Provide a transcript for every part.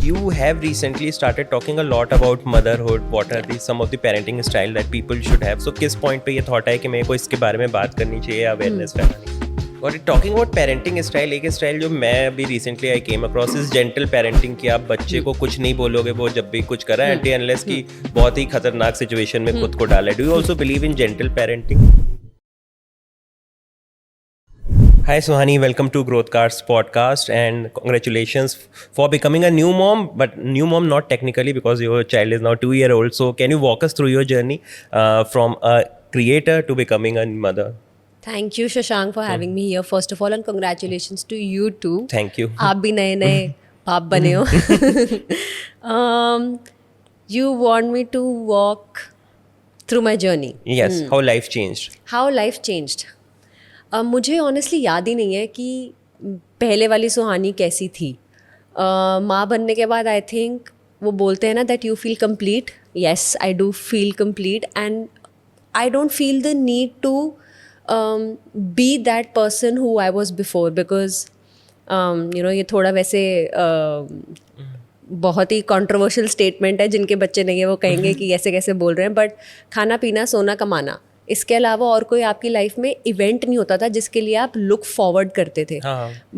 You have recently started talking a lot about motherhood. What are some of the parenting style that people should have? So किस point पे ये thought है कि मेरे को इसके बारे में बात करनी चाहिए, awareness फैलानी? और talking about parenting style, एक style जो मैं अभी recently I came across is gentle parenting, कि आप बच्चे को कुछ नहीं बोलोगे, वो जब भी कुछ कर रहा है until unless कि बहुत ही खतरनाक situation में खुद को डाला है. Do you also believe in gentle parenting? Hi Suhani, welcome to Growthcast podcast and congratulations for becoming a new mom, but new mom not technically because your child is now 2 years old. So can you walk us through your journey from a creator to becoming a mother? Thank you Shashank for having me here first of all, and congratulations to you too. Thank you. आप भी नए नए बाप बने हो. You want me to walk through my journey? Yes, how life changed. How life changed. मुझे honestly याद ही नहीं है कि पहले वाली सुहानी कैसी थी. माँ बनने के बाद आई थिंक वो बोलते हैं ना that you feel complete. Yes, I do feel complete and I don't feel the need to be that person who I was before, because ये थोड़ा वैसे बहुत ही कंट्रोवर्शियल स्टेटमेंट है. जिनके बच्चे नहीं है वो कहेंगे कि ऐसे कैसे बोल रहे हैं, बट खाना पीना सोना कमाना, इसके अलावा और कोई आपकी लाइफ में इवेंट नहीं होता था जिसके लिए आप लुक फॉरवर्ड करते थे.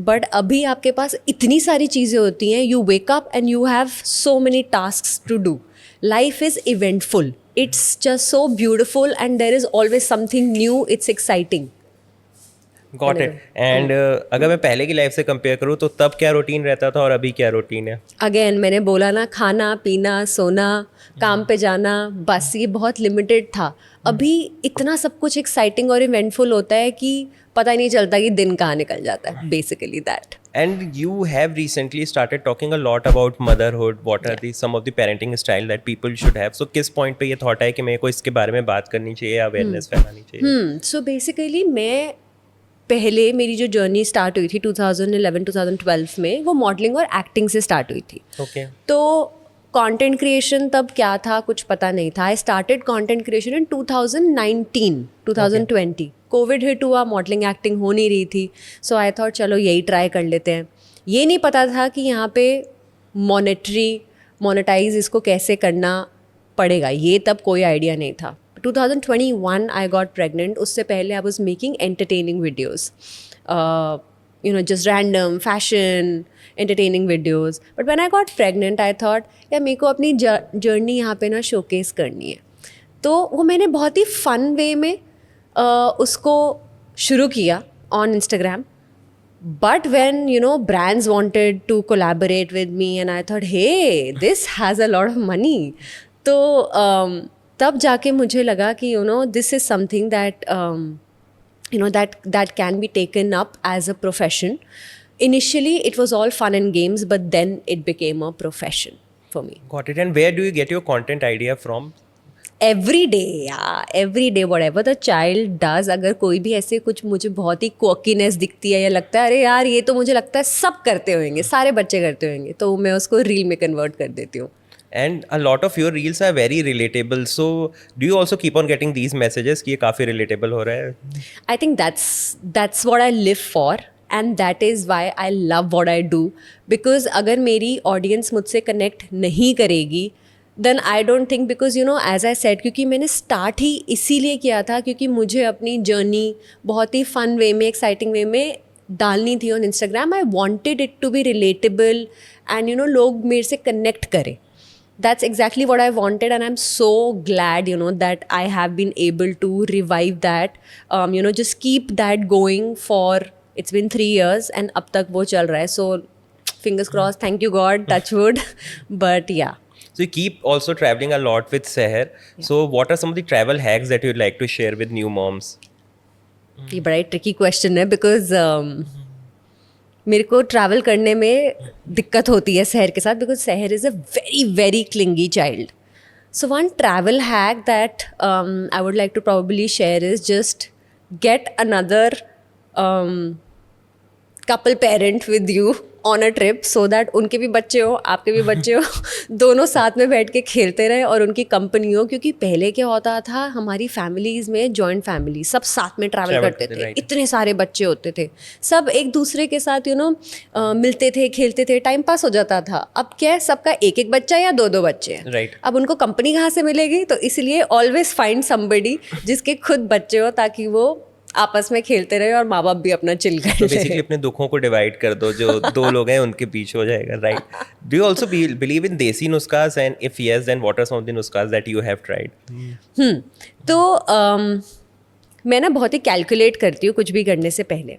बट अभी आपके पास इतनी सारी चीज़ें होती हैं. You wake up and you have so many tasks to do. Life is eventful. It's just so beautiful and there is always something new. It's exciting. Got it. And अगर मैं पहले की लाइफ से कंपेयर करूँ तो तब क्या routine रहता था और अभी क्या रूटीन है? अगेन मैंने बोला ना, खाना पीना सोना काम पे जाना, बस ये बहुत लिमिटेड था. अभी इतना सब कुछ एक्साइटिंग और इवेंटफुल होता है कि पता ही नहीं चलता कि दिन कहाँ निकल जाता है. Basically that. And you have recently started talking a lot about motherhood. What are some of the parenting style that people should have? So किस point पे ये thought है कि मेरे को इसके बारे में बात करनी चाहिए, awareness फैलानी चाहिए? सो बेसिकली मैं पहले मेरी जो जर्नी स्टार्ट हुई थी 2011-2012 में, वो मॉडलिंग और एक्टिंग से स्टार्ट हुई थी. Okay. तो कंटेंट क्रिएशन तब क्या था कुछ पता नहीं था. I started content creation in 2019-2020. Covid hit हुआ, मॉडलिंग एक्टिंग हो नहीं रही थी. सो आई थॉट चलो यही ट्राई कर लेते हैं. ये नहीं पता था कि यहाँ पे मोनेटाइज इसको कैसे करना पड़ेगा, ये तब कोई आइडिया नहीं था. 2021 I got pregnant. उससे पहले I was making entertaining videos, just random fashion entertaining videos. But when I got pregnant I thought यार मेरे को अपनी जर्नी यहाँ पे ना शोकेस करनी है. तो वो मैंने बहुत ही फन वे में उसको शुरू किया on Instagram. But when brands wanted to collaborate with me and I thought hey this has a lot of money. तो तब जाके मुझे लगा कि this is something that that can be taken up as a profession. Initially it was all fun and games, but then it became a profession for me. Got it. And where do you get your content idea from? Every day, every day whatever the child does. अगर कोई भी ऐसे कुछ मुझे बहुत ही quirkiness दिखती है या लगता है अरे यार ये तो मुझे लगता है सब करते होंगे, सारे बच्चे करते होंगे, तो मैं उसको रील में कन्वर्ट कर देती हूँ. And a lot of your reels are very relatable. So do you also keep on getting these messages कि ये काफ़ी relatable हो रहा है? I think that's what I live for, and that is why I love what I do. Because अगर मेरी audience मुझसे connect नहीं करेगी, then I don't think, because as I said, क्योंकि मैंने start ही इसीलिए किया था क्योंकि मुझे अपनी journey बहुत ही fun way में, exciting way में डालनी थी on Instagram. I wanted it to be relatable and लोग मेरे से connect करें. That's exactly what I wanted, and I'm so glad that I have been able to revive that. Just keep that going for, it's been 3 years and अब तक वो चल रहा है. So fingers crossed, thank you God, touch wood. But yeah. So you keep also traveling a lot with Seher. Yeah. So what are some of the travel hacks that you'd like to share with new moms? ये बड़ा tricky question है because मेरे को travel करने में दिक्कत होती है सहर के साथ, because Sahar is a very very clingy child. So one travel hack that I would like to probably share is just get another couple parent with you on a trip so that उनके भी बच्चे हो, आपके भी बच्चे हो, दोनों साथ में बैठ के खेलते रहे और उनकी कंपनी हो. क्योंकि पहले क्या होता था, हमारी फैमिलीज़ में जॉइंट फैमिली, सब साथ में ट्रैवल करते थे, right. इतने सारे बच्चे होते थे, सब एक दूसरे के साथ मिलते थे, खेलते थे, टाइम पास हो जाता था. अब क्या है, सबका एक एक बच्चा या दो दो बच्चे हैं. Right. अब उनको कंपनी कहाँ से मिलेगी, तो इसलिए ऑलवेज फाइंड समबडी जिसके खुद बच्चे हो, ताकि वो आपस में खेलते रहे और माँ बाप भी अपना चिल कर तो ले. बेसिकली अपने दुखों को डिवाइड कर दो, जो दो लोग हैं उनके बीच हो जाएगा, right. Do you also believe in desi nuskhas, and if yes then what are some of the nuskhas that you have tried? तो मैं ना बहुत ही कैलकुलेट करती हूँ कुछ भी करने से पहले.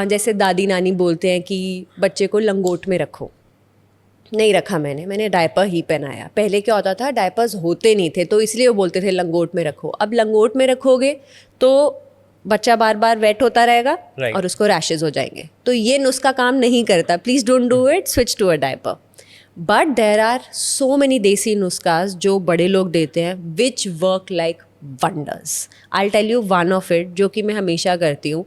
जैसे दादी नानी बोलते हैं कि बच्चे को लंगोट में रखो, नहीं रखा मैंने डायपर ही पहनाया. पहले क्या होता था, डायपर्स होते नहीं थे, तो इसलिए वो बोलते थे लंगोट में रखो. अब लंगोट में रखोगे तो बच्चा बार बार वेट होता रहेगा, Right. और उसको रैशेज हो जाएंगे. तो ये नुस्खा काम नहीं करता. Please don't do it, switch to a diaper. But there are so many desi नुस्खास जो बड़े लोग देते हैं, which work like wonders. I tell you one of it, जो कि मैं हमेशा करती हूँ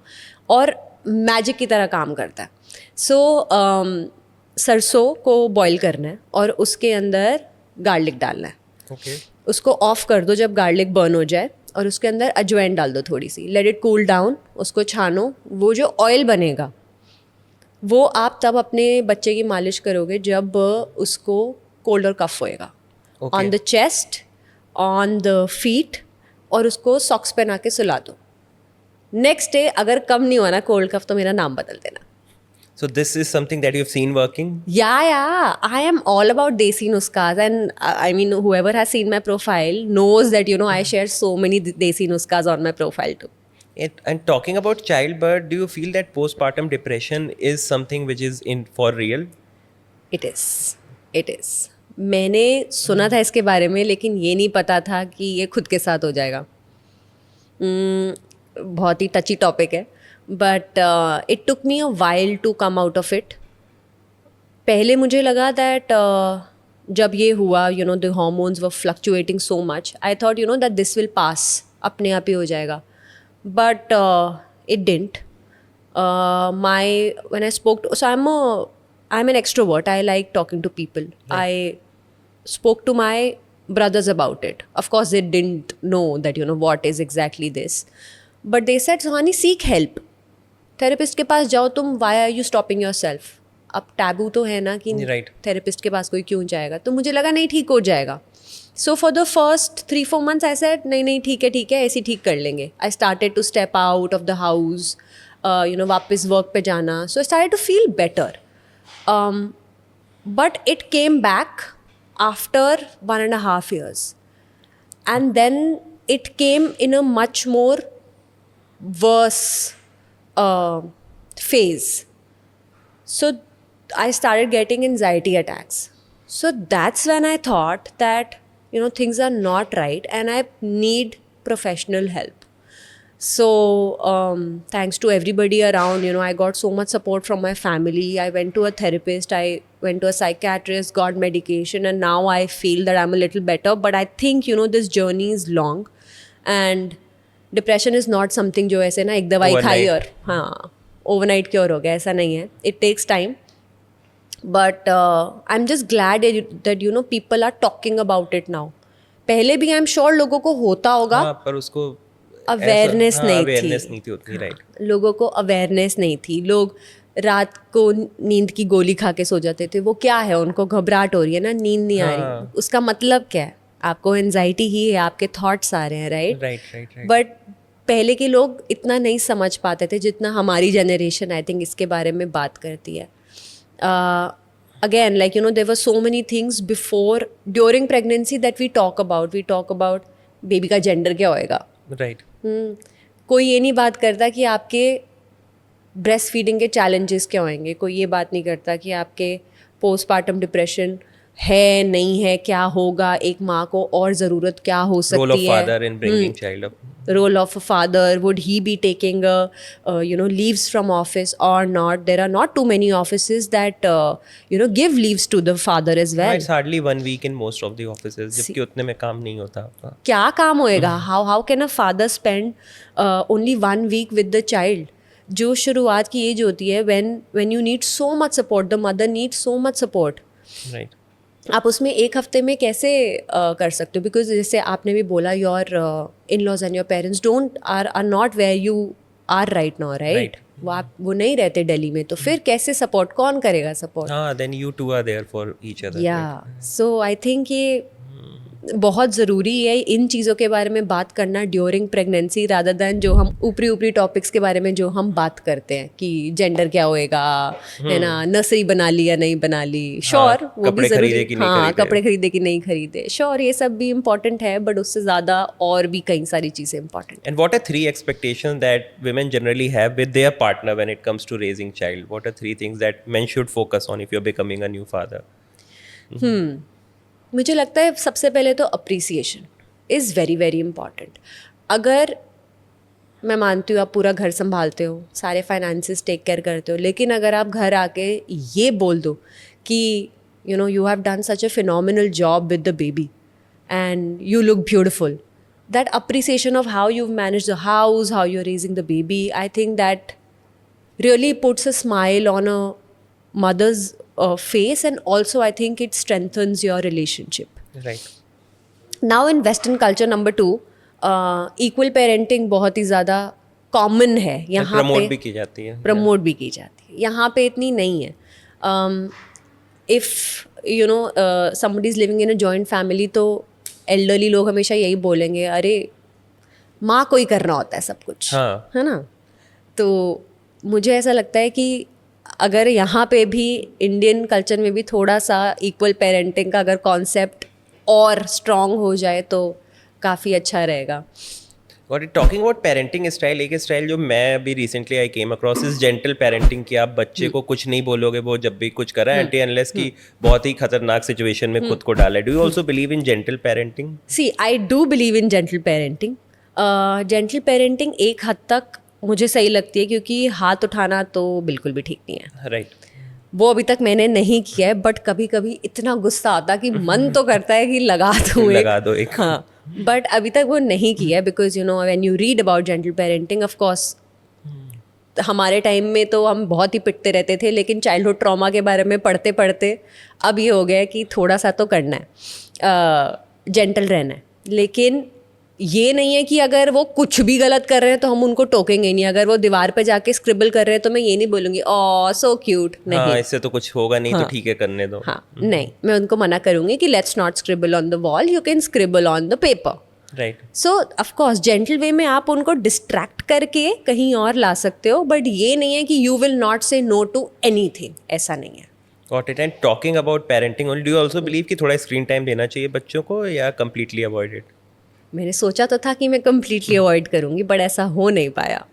और मैजिक की तरह काम करता है. सो सरसों को बॉईल करना है और उसके अंदर गार्लिक डालना है. ओके. उसको ऑफ कर दो जब गार्लिक बर्न हो जाए, और उसके अंदर अजवाइन डाल दो थोड़ी सी. लेट इट कूल डाउन, उसको छानो. वो जो ऑयल बनेगा वो आप तब अपने बच्चे की मालिश करोगे जब उसको कोल्ड और कफ होएगा. Okay. On the chest, on the feet, और उसको सॉक्स पहना के सुला दो. नेक्स्ट डे अगर कम नहीं हुआ ना कोल्ड कफ, तो मेरा नाम बदल देना. So this is something that you've seen working? Yeah. I am all about desi nuskas, and I mean, whoever has seen my profile knows that I share so many desi nuskas on my profile too. And talking about childbirth, do you feel that postpartum depression is something which is in for real? It is. मैंने सुना था इसके बारे में, लेकिन ये नहीं पता था कि ये खुद के साथ हो जाएगा. बहुत ही टची टॉपिक है, but it took me a while to come out of it. पहले मुझे लगा दैट जब ये हुआ, the hormones were fluctuating so much, I thought that this will pass, अपने आप ही हो जाएगा. But it didn't. When I spoke to, so I'm an extrovert. I like talking to people. Right. I spoke to my brothers about it. Of course, they didn't know that what is exactly this, but they said, Suhani, seek help. Therapist के पास जाओ तुम. Why are you stopping yourself? अब taboo तो है ना कि Right. Therapist के पास कोई क्यों जाएगा. तो मुझे लगा नहीं, ठीक हो जाएगा. So for the first 3-4 months I said नहीं ठीक है, ऐसे ठीक कर लेंगे. I started to step out of the house, वापस वर्क पे जाना. So I started to feel better. But it came back after 1.5 years. And then it came in a much more worse phase. So I started getting anxiety attacks. So that's when I thought that, things are not right and I need professional help. So thanks to everybody around, I got so much support from my family. I went to a therapist, I went to a psychiatrist, got medication, and now I feel that I'm a little better. But I think, this journey is long, and depression is not something जो ऐसे ना एक दवाई खाई और हाँ overnight cure हो गया, ऐसा नहीं है. It takes time. But I'm just glad that people are talking about it now. पहले भी I'm sure लोगों को होता होगा, हाँ, पर उसको अवेयरनेस नहीं थी उतनी, राइट. लोगों को अवेयरनेस नहीं थी. लोग रात को नींद की गोली खा के सो जाते थे. वो क्या है, उनको घबराहट हो रही है ना, नींद नहीं आ रही, उसका मतलब क्या है, आपको एंजाइटी ही है, आपके थॉट्स आ रहे हैं, राइट. बट पहले के लोग इतना नहीं समझ पाते थे जितना हमारी जनरेशन आई थिंक इसके बारे में बात करती है. Again, like there were so many things before, during pregnancy that we talk about baby का जेंडर क्या होएगा, राइट. कोई ये नहीं बात करता कि आपके ब्रेस्ट फीडिंग के चैलेंजेस क्या होंगे. कोई ये बात नहीं करता कि आपके पोस्टपार्टम डिप्रेशन है नहीं है, क्या होगा, एक माँ को और ज़रूरत क्या हो सकती है. Role of father in bringing child up. Role of a father, would he be taking leaves from office or not? There are not too many offices that give leaves to the father as well. It's hardly 1 week in most of the offices, जबकि उतने में काम नहीं होता आपका. क्या काम होएगा? How can a father spend only 1 week with the child? जो शुरुआत की एज होती है when you need so much support, the mother needs so much support. Right आप उसमें एक हफ्ते में कैसे कर सकते हो? बिकॉज जैसे आपने भी बोला your in laws and your parents don't are not where you are right now, right? वो नहीं रहते दिल्ली में, तो फिर कैसे सपोर्ट, कौन करेगा सपोर्ट? हाँ, then you two are there for each other. Yeah so I think ये बहुत ज़रूरी है इन चीज़ों के बारे में बात करना ड्यूरिंग प्रेगनेंसी, रादर दैन जो हम ऊपरी टॉपिक्स के बारे में जो हम बात करते हैं कि जेंडर क्या होएगा, है ना, नर्सरी बना ली या नहीं बना ली, श्योर वो भी ज़रूरी, हाँ कपड़े खरीदे कि नहीं खरीदे, श्योर ये सब भी इम्पॉर्टेंट है, बट उससे ज़्यादा और भी कई सारी चीज़ें important. And what are 3 expectations that women generally have with their partner when it comes to raising child? What are 3 things that men should focus on if you're becoming a new father? मुझे लगता है सबसे पहले तो appreciation is very very important. अगर मैं मानती हूँ आप पूरा घर संभालते हो, सारे फाइनेंसेस टेक केयर करते हो, लेकिन अगर आप घर आके ये बोल दो कि you know you have done such a phenomenal job with the baby and you look beautiful, that appreciation of how you manage the house, how you are raising the baby, I think that really puts a smile on a mother's face, and also I think it strengthens your relationship. Right. Now in western culture, number 2, equal parenting बहुत ही ज़्यादा common है यहाँ पे, promote भी की जाती है. Promote भी की जाती है, यहाँ पे इतनी नहीं है. If you know somebody is living in a joint family, तो elderly लोग हमेशा यही बोलेंगे, अरे माँ को ही करना होता है सब कुछ, हाँ. है ना. तो मुझे ऐसा लगता है कि अगर यहाँ पे भी इंडियन कल्चर में भी थोड़ा सा इक्वल पेरेंटिंग का अगर कॉन्सेप्ट और स्ट्रॉन्ग हो जाए तो काफ़ी अच्छा रहेगा. और टॉकिंग अबाउट पेरेंटिंग स्टाइल, एक स्टाइल जो मैं अभी recently I came across is gentle parenting, कि आप बच्चे को कुछ नहीं बोलोगे, वो जब भी कुछ कर रहा है एंटी अनलेस की बहुत ही खतरनाक सिचुएशन में खुद को डाला. Do you also believe in gentle parenting? See I do believe in gentle parenting. Gentle parenting एक हद तक मुझे सही लगती है, क्योंकि हाथ उठाना तो बिल्कुल भी ठीक नहीं है. राइट. वो अभी तक मैंने नहीं किया है, बट कभी कभी इतना गुस्सा आता कि मन तो करता है कि लगा दो एक. हाँ, बट अभी तक वो नहीं किया है, because you know when you read about gentle parenting, of course हमारे टाइम में तो हम बहुत ही पिटते रहते थे, लेकिन चाइल्डहुड ट्रॉमा के बारे में पढ़ते पढ़ते अब ये हो गया है कि थोड़ा सा तो करना है, जेंटल रहना है. लेकिन ये नहीं है कि अगर वो कुछ भी गलत कर रहे हैं तो हम उनको टोकेंगे नहीं. अगर वो दीवार पे जाके स्क्रिबल कर रहे हैं तो मैं ये नहीं बोलूँगी ओ सो क्यूट, नहीं. हाँ, इससे तो कुछ होगा नहीं. हाँ, तो ठीक है, करने दो. हाँ, नहीं, मैं उनको मना करूँगी कि let's not scribble on the wall, you can scribble on the paper. Right. So of course gentle वे में आप उनको डिस्ट्रैक्ट करके कहीं और ला सकते हो, बट ये नहीं है कि यू विल नॉट से नो टू एनीथिंग, ऐसा नहीं है. Got it. And talking about parenting only, do you also believe कि थोड़ा स्क्रीन टाइम देना चाहिए बच्चों को या completely avoid it? मैंने सोचा तो था कि मैं कम्प्लीटली अवॉइड करूँगी, बट ऐसा हो नहीं पाया.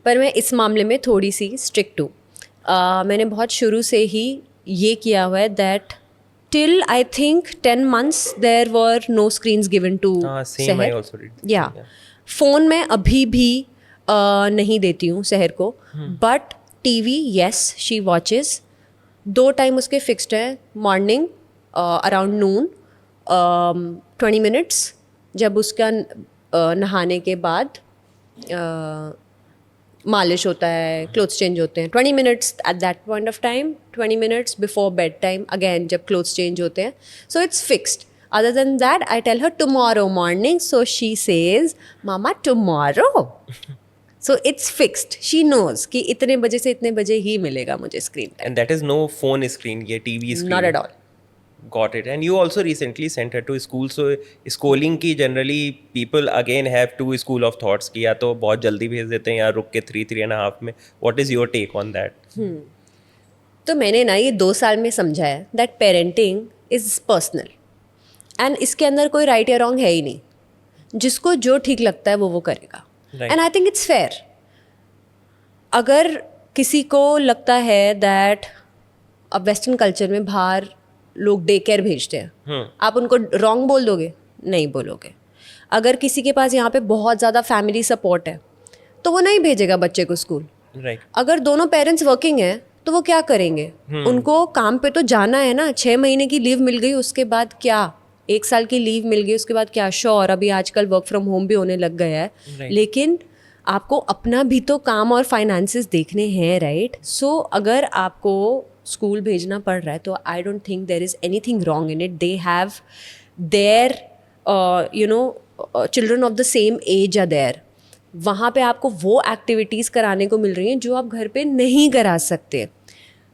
पर मैं इस मामले में थोड़ी सी स्ट्रिक्ट हूँ. मैंने बहुत शुरू से ही ये किया हुआ है that till I think 10 months there were no screens given to Same, I also did. या फ़ोन में अभी भी नहीं देती हूँ शहर को, but TV yes she watches. 2 time उसके फिक्स्ड हैं, मॉर्निंग अराउंड नून 20 minutes, जब उसका नहाने के बाद मालिश होता है, क्लोथ्स चेंज होते हैं, 20 minutes at that point of time, 20 minutes before bed time again जब क्लोथ्स चेंज होते हैं. So it's fixed. Other than that I tell her tomorrow morning, so she says mama tomorrow. So it's fixed, she knows कि इतने बजे से इतने बजे ही मिलेगा मुझे screen time. And that is no phone screen, ये TV screen. Not at all. Got it. And you also recently sent her to school. So schooling की generally people again have 2 school of thoughts कि या तो बहुत जल्दी भेज देते हैं या रुक के 3.5 में. What is your take on that? तो मैंने ना ये 2 साल में समझा है that parenting is personal, and इसके अंदर कोई राइट या रॉन्ग है ही नहीं. जिसको जो ठीक लगता है वो करेगा, and I think it's fair. अगर किसी को लगता है दैट अब वेस्टर्न कल्चर में बाहर लोग डे केयर भेजते हैं, आप उनको रॉन्ग बोल दोगे? नहीं बोलोगे. अगर किसी के पास यहाँ पे बहुत ज़्यादा फैमिली सपोर्ट है तो वो नहीं भेजेगा बच्चे को स्कूल. Right. अगर दोनों पेरेंट्स वर्किंग हैं तो वो क्या करेंगे? उनको काम पे तो जाना है ना. 6 महीने की लीव मिल गई, उसके बाद क्या? 1 साल की लीव मिल गई, उसके बाद क्या? श्योर अभी आजकल वर्क फ्रॉम होम भी होने लग गया है. Right. लेकिन आपको अपना भी तो काम और फाइनेंसेस देखने हैं, राइट? सो अगर आपको स्कूल भेजना पड़ रहा है तो I don't think there is anything wrong in it. They have their children of the same age are there. वहाँ पे आपको वो एक्टिविटीज़ कराने को मिल रही हैं जो आप घर पे नहीं करा सकते.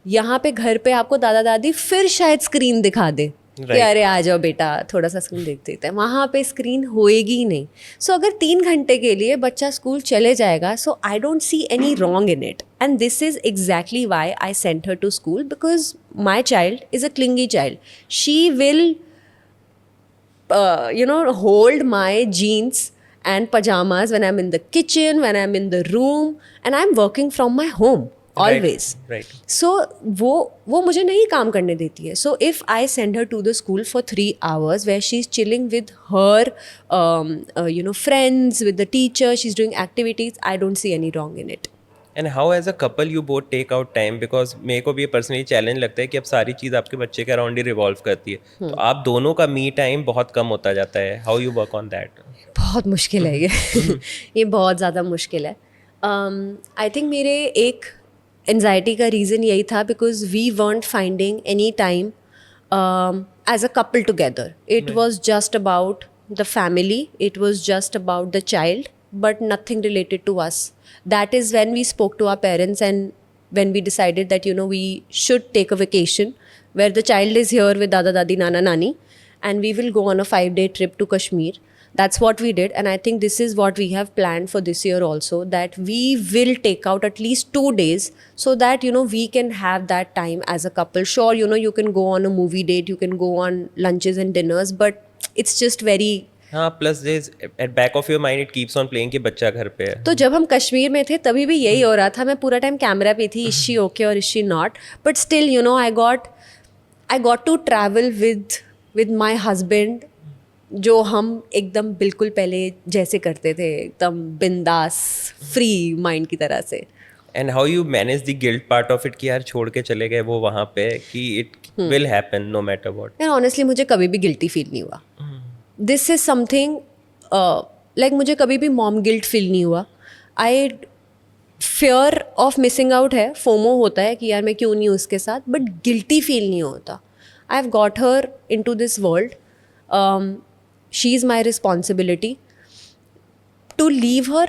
यहाँ पे घर पे आपको दादा दादी फिर शायद स्क्रीन दिखा दे कि अरे आ जाओ बेटा थोड़ा सा स्क्रीन देख देते हैं. वहाँ पे स्क्रीन होएगी ही नहीं. सो अगर 3 घंटे के लिए बच्चा स्कूल चले जाएगा, so I don't see any wrong in it. And this is exactly why I sent her to school, because my child is a clingy child. She will hold my jeans and pajamas when I'm in the kitchen, when I'm in the room, and I'm working from my home always. Right. So वो मुझे नहीं काम करने देती है. So if I send her to the school for 3 hours where she's chilling with her friends, with the teacher, she's doing activities, I don't see any wrong in it. And how as a couple you both take out time, because मेरे को भी ये personally challenge लगता है कि अब सारी चीज़ आपके बच्चे के अराउंड ही रिवॉल्व करती है, तो आप दोनों का मी टाइम बहुत कम होता जाता है. How you work on that? बहुत मुश्किल है ये. ये बहुत ज़्यादा मुश्किल है. आई थिंक मेरे एक एनजाइटी का रीज़न यही था because we weren't finding any time as a couple together. It was just about the family, it was just about the child, but nothing related to us. That is when we spoke to our parents and when we decided that we should take a vacation where the child is here with dada dadi nana nani and we will go on a 5-day trip to Kashmir. That's what we did, and I think this is what we have planned for this year also, that we will take out at least 2 days so that we can have that time as a couple. Sure, you can go on a movie date, you can go on lunches and dinners, but it's just very. हाँ, plus at back of your mind it keeps on playing कि बच्चा घर पे है. तो जब हम कश्मीर में थे तभी भी यही हो रहा था. मैं पूरा टाइम कैमरा पे थी, इज शी ओके और is she not, but still I got to travel with my husband, जो हम एकदम बिल्कुल पहले जैसे करते थे, एकदम बिंदास फ्री माइंड की तरह से. And how you manage the guilt part of it कि यार छोड़ के चले गए वो वहाँ पे, कि it will happen no matter what. And honestly मुझे कभी भी गिल्टी फील नहीं हुआ. दिस इज़ समथिंग लाइक मुझे कभी भी मॉम गिल्ट फील नहीं हुआ. I fear of missing out है, फोमो होता है कि यार मैं क्यों नहीं हूँ उसके साथ, बट गिल्टी फील नहीं होता. I have got her into this world. She is my responsibility. To leave her,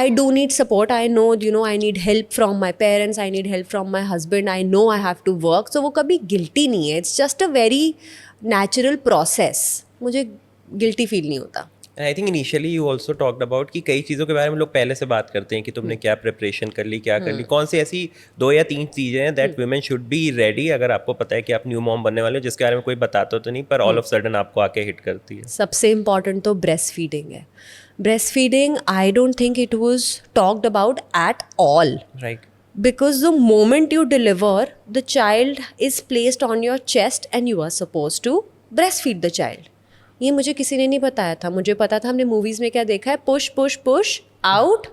I do need support. I know, I need help from my parents. I need help from my husband. I know I have to work. So वो कभी guilty नहीं है. It's just a very natural process. मुझे guilty feel नहीं होता. And I think initially you also talked about कि कई चीज़ों के बारे में लोग पहले से बात करते हैं कि तुमने क्या प्रिपरेशन कर ली, क्या कर ली, कौन सी ऐसी 2 या 3 चीज़ें हैं that women should be ready अगर आपको पता है कि आप न्यू मॉम बनने वाले हो, जिसके बारे में कोई बताता तो नहीं पर ऑल ऑफ सडन आपको आके हिट करती है. सबसे इम्पॉर्टेंट तो ब्रेस्ट फीडिंग है. Breastfeeding, I don't think it was talked about at all. Right. Because the moment you deliver, the child is placed on your chest and you are supposed to breastfeed the child. ये मुझे किसी ने नहीं बताया था. मुझे पता था, हमने मूवीज़ में क्या देखा है, push push push out,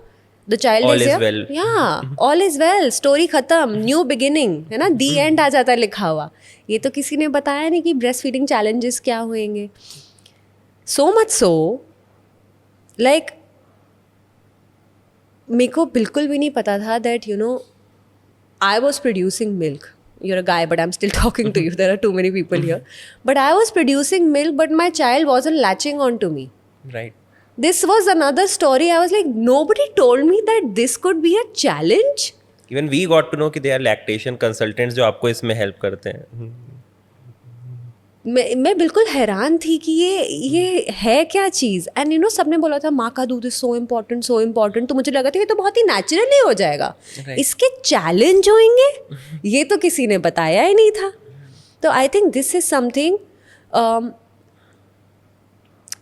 the child is here, well. या ऑल इज वेल, स्टोरी खत्म, न्यू बिगिनिंग, है ना, दी एंड आ जाता है लिखा हुआ. ये तो किसी ने बताया नहीं कि ब्रेस्ट फीडिंग चैलेंजेस क्या होंगे. सो मच सो लाइक मेरे को बिल्कुल भी नहीं पता था that I was producing milk. You're a guy, but I'm still talking to you. There are too many people here. But I was producing milk, but my child wasn't latching on to me. Right. This was another story. I was like, nobody told me that this could be a challenge. Even we got to know कि they are lactation consultants जो आपको इसमें help करते हैं. मैं बिल्कुल हैरान थी कि ये है क्या चीज़. एंड सबने बोला था माँ का दूध इज सो इम्पॉर्टेंट, तो मुझे लगा था ये तो बहुत ही नेचुरली हो जाएगा. Right. इसके चैलेंज होंगे ये तो किसी ने बताया ही नहीं था. तो I think this is something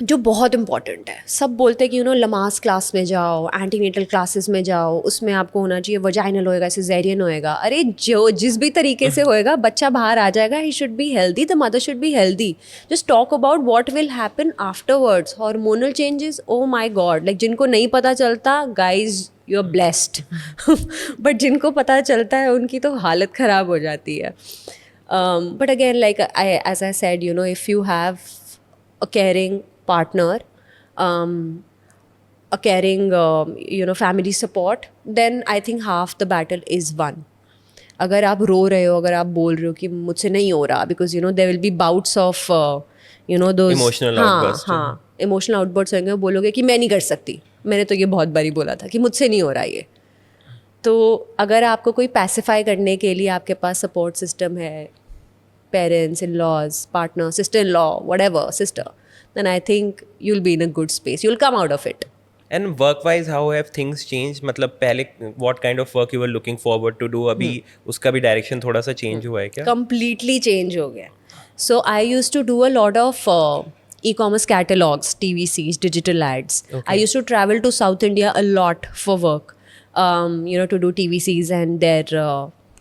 जो बहुत इम्पॉर्टेंट है. सब बोलते हैं कि लमास क्लास में जाओ, एंटीनेटल क्लासेस में जाओ, उसमें आपको होना चाहिए वजाइनल होएगा, सिजेरियन होएगा. अरे जो जिस भी तरीके से होएगा बच्चा बाहर आ जाएगा. He should be healthy, the mother should be healthy. Just talk about what will happen afterwards. Hormonal changes, oh my God, like जिनको नहीं पता चलता, guys you are blessed. But जिनको पता चलता है उनकी तो हालत ख़राब हो जाती है. But again like as I said, if you have a caring partner, a caring, family support, then I think half the battle is won. अगर आप रो रहे हो, अगर आप बोल रहे हो कि मुझसे नहीं हो रहा, because there will be bouts of those Emotional हाँ outburst. हाँ इमोशनल आउटबर्ट्स होंगे, बोलोगे कि मैं नहीं कर सकती, मैंने तो ये बहुत बारी बोला था कि मुझसे नहीं हो रहा ये. तो अगर आपको कोई पैसिफाई करने के लिए आपके पास सपोर्ट सिस्टम है, parents, in laws, partner, sister in law, whatever, sister, then I think you'll be in a good space. You'll come out of it. And work-wise, how have things changed? मतलब पहले what kind of work you were looking forward to do? अभी उसका भी direction थोड़ा सा change हुआ है क्या? Completely change हो गया. So I used to do a lot of e-commerce catalogs, TVCs, digital ads. Okay. I used to travel to South India a lot for work, to do TVCs and their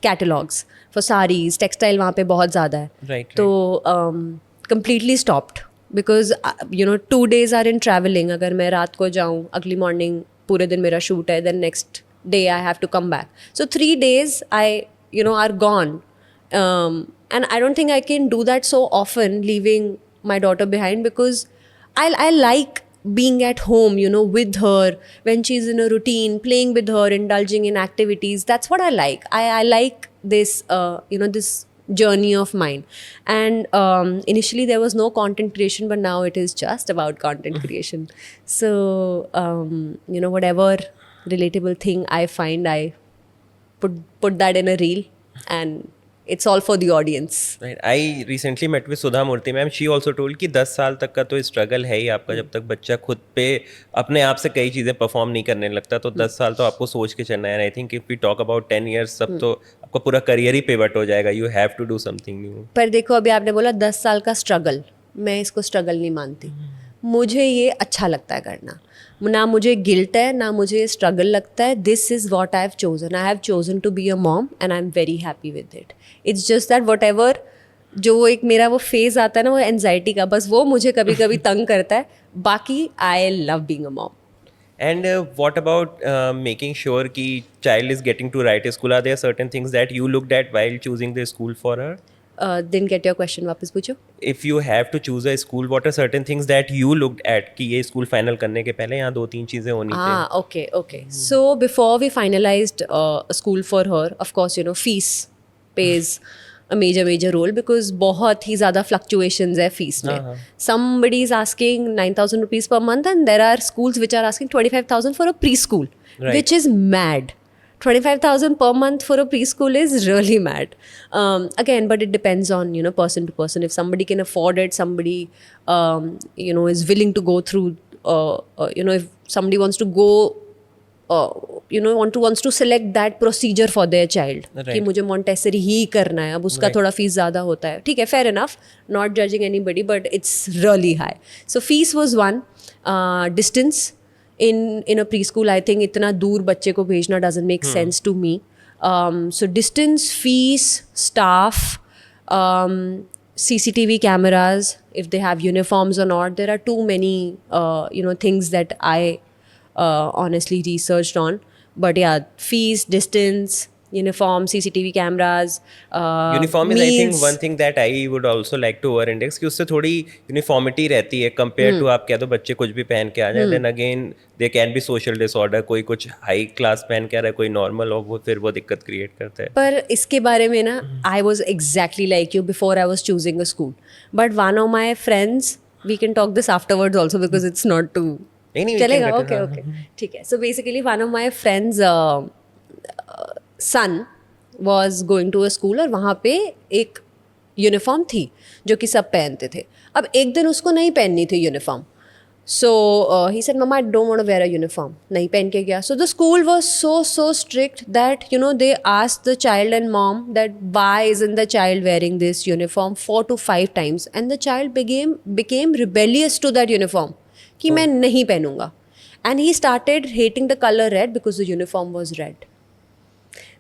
catalogs for sarees, textile वहाँ पे बहुत ज़्यादा है. Right. तो completely stopped. Because 2 days are in traveling. अगर मैं रात को जाऊँ, अगली मॉर्निंग पूरे दिन मेरा शूट है, then next day I have to come back. So 3 days are gone. And I don't think I can do that so often, leaving my daughter behind, because I like being at home, with her, when she's in a routine, playing with her, indulging in activities. That's what I like. I like this, this journey of mine. And initially there was no content creation, but now it is just about content creation. So whatever relatable thing I find, I put that in a reel, and it's all for the audience. Right. I recently met with Sudha Murthy ma'am. She also told कि 10 साल तक का तो struggle है ही आपका, जब तक बच्चा खुद पे अपने आप से कई चीज़ें परफॉर्म नहीं करने लगता, तो 10 साल तो आपको सोच के चलना है. I think if we talk about 10 years, सब तो आपका पूरा करियर ही पिवट हो जाएगा. You have to do something new. पर देखो, अभी आपने बोला 10 साल का स्ट्रगल, मैं इसको स्ट्रगल नहीं मानती. मुझे ये अच्छा लगता है करना, ना मुझे गिल्ट है, ना मुझे स्ट्रगल लगता है. This is what I have chosen. I have chosen to be a mom and I am very happy with it. It's just that whatever जो एक मेरा वो फेज़ आता है ना, वो एनजाइटी का, बस वो मुझे कभी कभी तंग करता है. बाकी I love being a mom. And what about making sure कि child is getting to right school? Are there certain things that you looked at while choosing the school for her? Didn't get your question, वापस पूछो. If you have to choose a school, what are certain things that you looked at कि ये school final करने के पहले यहाँ 2-3 चीज़ें होनी चाहिए? Okay. So before we finalized a school for her, of course, fees pays a major role, because बहुत ही ज़्यादा fluctuations है fees में. Somebody is asking 9,000 rupees per month, and there are schools which are asking 25,000 for a preschool, Right. which is mad. 25,000 per month for a preschool is really mad. Again, but it depends on, person to person. If somebody can afford it, somebody, is willing to go through, if somebody wants to go, wants to select that procedure for their child. Right. कि मुझे Montessori ही करना है, अब उसका थोड़ा fees ज़्यादा होता है. ठीक है, fair enough. Not judging anybody, but it's really high. So fees was one. Distance. In a preschool, I think इतना दूर बच्चे को भेजना doesn't make sense to me. So distance, fees, staff, CCTV cameras, if they have uniforms or not. There are too many things that I honestly researched on. But yeah, fees, distance, uniform, CCTV cameras, Uniform is, I think, meals. one thing that I would also like to over index, कि उससे थोड़ी uniformity रहती है compare to आप कह दो बच्चे कुछ भी पहन के आ जाए. Then again they can be social disorder. कोई कुछ हाई क्लास पहन के आ रहा है, कोई नॉर्मल, और वो फिर वो दिक्कत क्रिएट करता है. पर इसके बारे में ना, I was exactly like you before I was choosing a school. But one of my friends, we can talk this afterwards also, because it's not to नहीं, चलेगा. ओके, ठीक है. So basically one of my friends son was going to a school, और वहाँ पे एक uniform थी जो कि सब पहनते थे. अब एक दिन उसको नहीं पहननी थी uniform. So he said, Mama, I don't want to wear a uniform. नहीं पहन के गया. So the school was so strict that, they asked the child and mom that why isn't the child wearing this uniform 4 to 5 times. And the child became rebellious to that uniform. कि मैं नहीं पहनूंगा. And he started hating the color red because the uniform was red.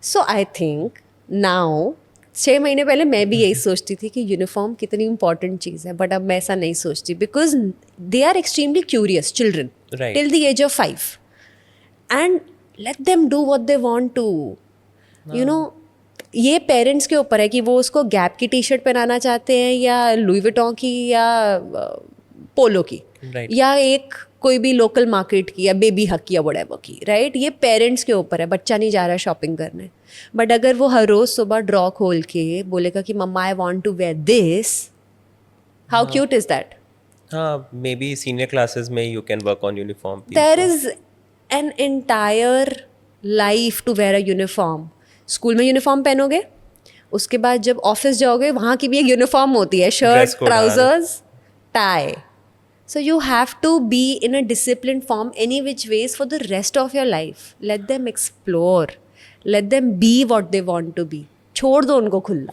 So I think now, 6 महीने पहले मैं भी यही सोचती थी कि यूनिफॉर्म कितनी इंपॉर्टेंट चीज़ है, बट अब मैं ऐसा नहीं सोचती, because they are extremely curious children till the age of 5, and let them do what they want to. ये पेरेंट्स के ऊपर है कि वो उसको गैप की टी शर्ट पहनाना चाहते हैं, या लुई विटॉन की, या पोलो की, Right. या एक कोई भी लोकल मार्केट की या बेबी हक की या व्हाटएवर की, राइट? ये पेरेंट्स के ऊपर है, बच्चा नहीं जा रहा शॉपिंग करने। बट अगर वो हर रोज़ सुबह ड्रॉ खोल के बोलेगा कि mama I want to wear this, how cute is that? हाँ, मे बी सीनियर क्लासेस में you can work on uniform piece. There is an entire life to wear a uniform. School में uniform पहनोगे, उसके बाद जब office जाओगे वहाँ की भी एक यूनिफॉर्म होती है, Dress शर्ट, code, हाँ। Trousers, tie. So you have to be in a disciplined form any which ways for the rest of your life. Let them explore. Let them be what they want to be. छोड़ दो उनको खुला।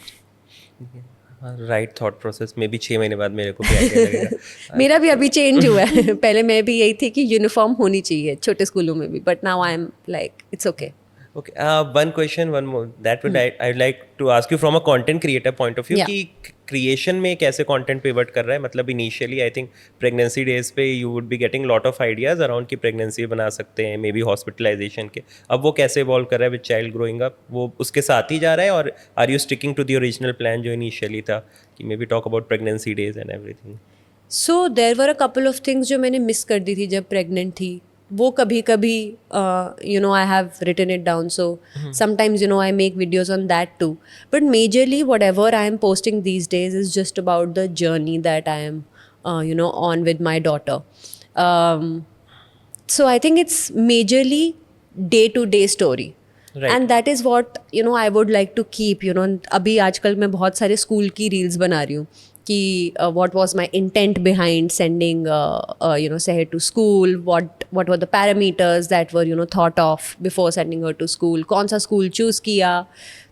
Right thought process में भी 6 महीने बाद मेरे को भी आइडिया लगेगा। मेरा भी अभी चेंज हुआ है। पहले मैं भी यही थी कि यूनिफॉर्म होनी चाहिए छोटे स्कूलों में भी, but now I am like it's okay. Okay, one question, one more. That would I'd like to ask you from a content creator point of view Yeah. कि creation में कैसे content pivot कर रहा है? मतलब initially I think pregnancy days पे you would be getting lot of ideas around कि pregnancy बना सकते हैं, maybe hospitalization के। अब वो कैसे evolve कर रहा है with child growing up? वो उसके साथ ही जा रहा है और are you sticking to the original plan जो initially था कि maybe talk about pregnancy days and everything? So there were a couple of things जो मैंने मिस कर दी थी जब प्रेग्नेंट थी, वो कभी कभी you know I have written it down, so sometimes you know I make videos on that too, but majorly whatever I am posting these days is just about the journey that I am you know on with my daughter. So I think it's majorly day-to-day story. Right. And that is what you know I would like to keep. You know, अभी आजकल मैं बहुत सारे school की reels बना रही हूँ कि what was my intent behind sending you know Seher to school, what were the parameters that were you know thought of before sending her to school, कौन सा स्कूल चूज़ किया,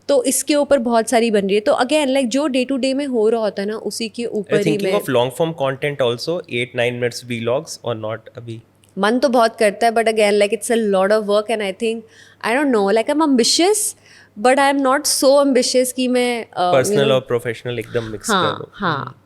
तो इसके ऊपर बहुत सारी बन रही है. तो अगेन लाइक जो डे टू डे में हो रहा होता है ना उसी के ऊपर ही Thinking मैं of long form content also 8-9 minutes vlogs or not अभी? मन तो बहुत करता है, but again like it's a lot of work and I think I don't know like I am ambitious but I am not so ambitious कि मैं personal और professional एकदम मिक्स कर हाँ दो। हाँ,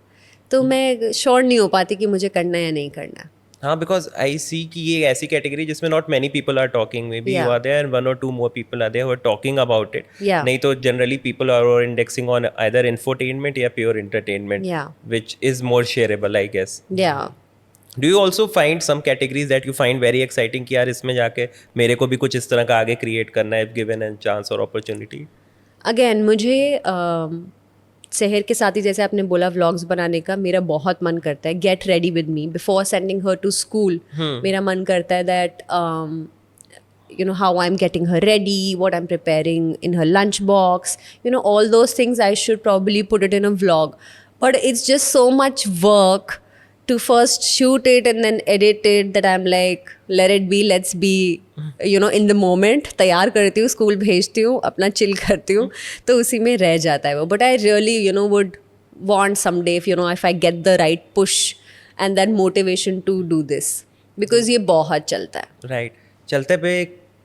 तो मैं श्योर नहीं हो पाती कि मुझे करना है या नहीं करना. हाँ, बिकॉज आई सी कि ये ऐसी कैटेगरी जिसमें not many people are talking, maybe you Yeah. Are there and 1 or 2 more people are there who are talking about it. Yeah. नहीं तो generally people are over indexing on either infotainment या pure entertainment, Yeah. which is more shareable I guess. या Do you also find some categories that you find very exciting कि यार इसमें जाके मेरे को भी कुछ इस तरह का आगे क्रिएट करना है, given a chance और opportunity? अगेन मुझे शहर के साथ ही जैसे आपने बोला व्लॉग्स बनाने का मेरा बहुत मन करता है. Get ready with me before sending her to school. मेरा मन करता है that you know how I'm getting her ready, what I'm preparing in her lunch box, you know all those things I should probably put it in a vlog, but it's just so much work to first shoot it and then edit it that I'm like let it be, let's be you know in the moment. तैयार करती हूँ, school भेजती हूँ, अपना chill करती हूँ, तो उसी में रह जाता है वो. But I really you know would want someday if you know if I get the right push and that motivation to do this because ये बहुत चलता है. Right. चलते पे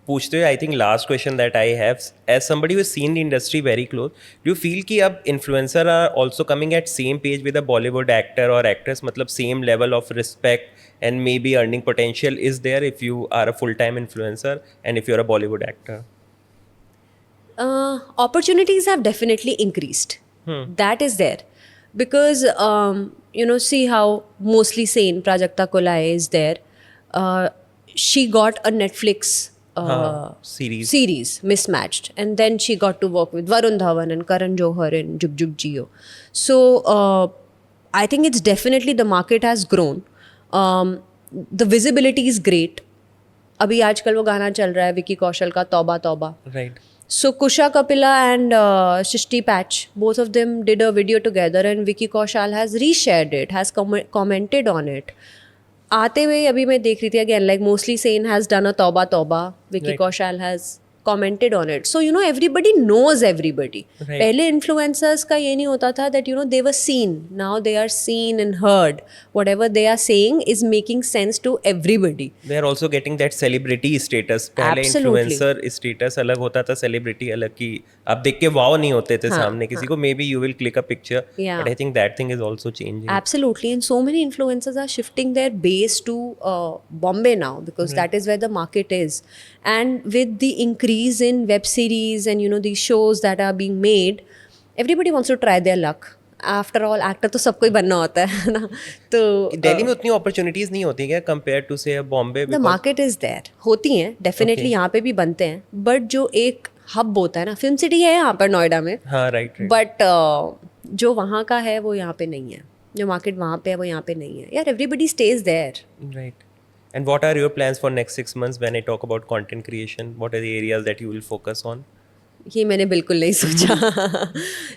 पूछते हुए I think last question that I have as somebody who seen the industry very close, do you feel कि अब influencer are also coming at same page with a Bollywood actor और एक्ट्रेस, मतलब same level of respect and maybe earning potential is there if you are a full time influencer and if you are a Bollywood actor? Opportunities have definitely increased. That is there because you know see how mostly sane Prajakta Kolai is there. She got a Netflix series Mismatched, and then she got to work with Varun Dhawan and Karan Johar in Jug Jug Jio. So I think it's definitely the market has grown. The visibility is great. अभी आजकल वो गाना चल रहा है विकी कौशल का तौबा तौबा. Right. So Kusha Kapila and Shishti Patch, both of them did a video together and Vicky Kaushal has reshared it, has commented on it. आते हुए अभी मैं देख रही थी again like mostly Sen has done a तौबा तौबा, Vicky Kaushal has commented on it. So you know everybody knows everybody. Right. पहले influencers का ये नहीं होता था that you know they were seen. Now they are seen and heard. Whatever they are saying is making sense to everybody. They are also getting that celebrity status. पहले Absolutely. influencer status अलग होता था, celebrity अलग की आप देख के वाव नहीं होते थे हाँ, सामने किसी को. Maybe you will click a picture, Yeah. but I think that thing is also changing. Absolutely, and so many influencers are shifting their base to Bombay now because that is where the market is. And with the increase in web series and you know these shows that are being made, everybody wants to try their luck. After all actor तो सबको ही बनना होता है ना. तो दिल्ली में उतनी opportunities नहीं होती क्या कंपेयर टू से Bombay? The market is there, होती हैं डेफिनेटली. Okay. यहाँ पे भी बनते हैं, बट जो एक हब होता है ना, फिल्म सिटी है यहाँ पर नोएडा में, हाँ राइट राइट. बट जो वहाँ का है वो यहाँ पे नहीं है. जो मार्केट वहाँ पे है वो यहाँ पे नहीं है यार. Everybody stage there. Right. And what are your plans for next 6 months when I talk about content creation? What are the areas that you will focus on? ये मैंने बिल्कुल नहीं सोचा.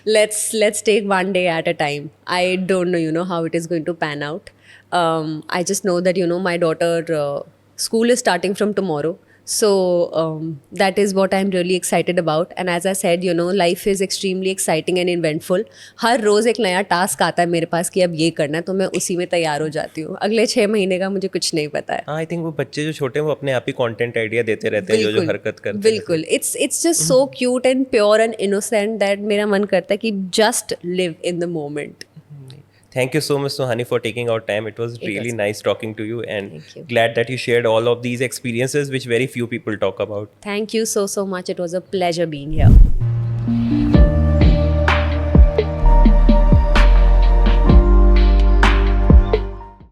Let's take one day at a time. I don't know you know how it is going to pan out. I just know that you know my daughter school is starting from tomorrow. So that is what I'm really excited about. And as I said, you know, life is extremely exciting and eventful. हर रोज़ एक नया task आता है मेरे पास कि अब ये करना है, तो मैं उसी में तैयार हो जाती हूँ. अगले 6 महीने का मुझे कुछ नहीं पता है. हाँ आई थिंक वो बच्चे जो छोटे हैं वो अपने आप ही कंटेंट आइडिया देते रहते हैं जो हरकत करते हैं. बिल्कुल. It's just so cute and pure and innocent that मेरा मन करता है कि just live in the moment. Thank you so much, Suhani, for taking our time. It was really was- nice talking to you, and Thank you. glad that you shared all of these experiences which very few people talk about. Thank you so much. It was a pleasure being here.